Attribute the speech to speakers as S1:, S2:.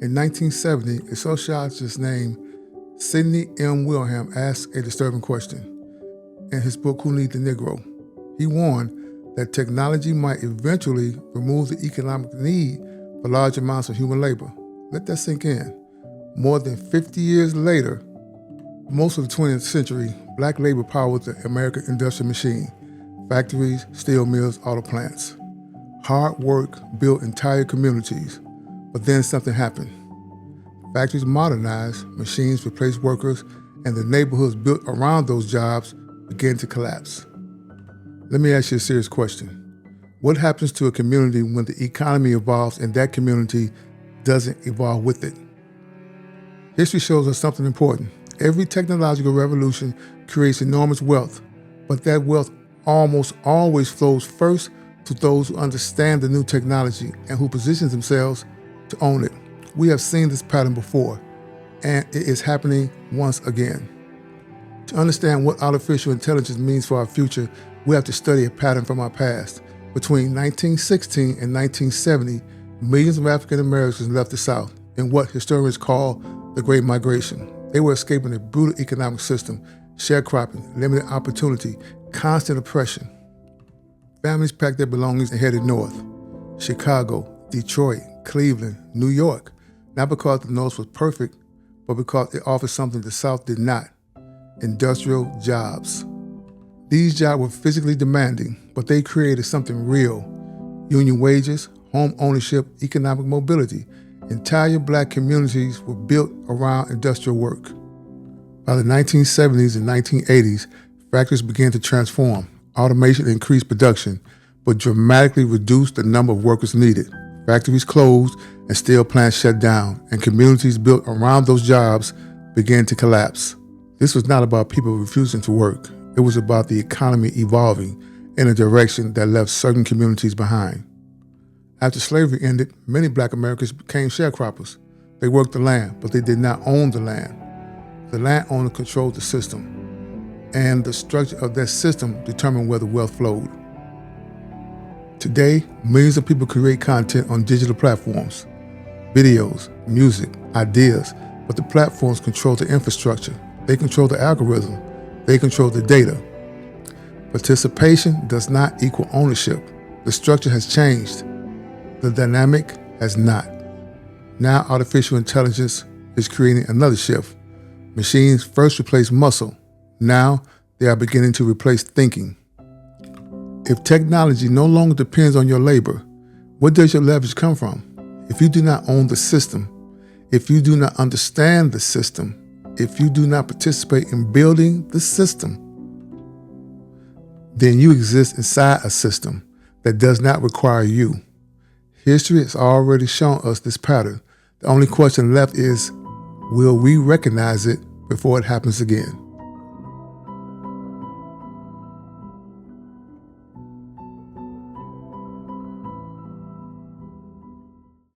S1: In 1970, a sociologist named Sidney M. Wilhelm asked a disturbing question in his book, Who Needs the Negro? He warned that technology might eventually remove the economic need for large amounts of human labor. Let that sink in. More than 50 years later, most of the 20th century, black labor powered the American industrial machine. Factories, steel mills, auto plants. Hard work built entire communities. But then something happened. Factories modernized, machines replaced workers, and the neighborhoods built around those jobs began to collapse. Let me ask you a serious question. What happens to a community when the economy evolves and that community doesn't evolve with it? History shows us something important. Every technological revolution creates enormous wealth, but that wealth almost always flows first to those who understand the new technology and who position themselves to own it. We have seen this pattern before, and it is happening once again. To understand what artificial intelligence means for our future, we have to study a pattern from our past. Between 1916 and 1970, millions of African Americans left the South in what historians call the Great Migration. They were escaping a brutal economic system, sharecropping, limited opportunity, constant oppression. Families packed their belongings and headed north. Chicago, Detroit, Cleveland, New York. Not because the North was perfect, but because it offered something the South did not: industrial jobs. These jobs were physically demanding, but they created something real: union wages, home ownership, economic mobility. Entire black communities were built around industrial work. By the 1970s and 1980s, factories began to transform. Automation increased production, but dramatically reduced the number of workers needed. Factories closed and steel plants shut down, and communities built around those jobs began to collapse. This was not about people refusing to work. It was about the economy evolving in a direction that left certain communities behind. After slavery ended, many black Americans became sharecroppers. They worked the land, but they did not own the land. The landowner controlled the system, and the structure of that system determined where the wealth flowed. Today, millions of people create content on digital platforms, videos, music, ideas, but the platforms control the infrastructure. They control the algorithm. They control the data. Participation does not equal ownership. The structure has changed. The dynamic has not. Now artificial intelligence is creating another shift. Machines first replaced muscle. Now they are beginning to replace thinking. If technology no longer depends on your labor, where does your leverage come from? If you do not own the system, if you do not understand the system, if you do not participate in building the system, then you exist inside a system that does not require you. History has already shown us this pattern. The only question left is, will we recognize it before it happens again?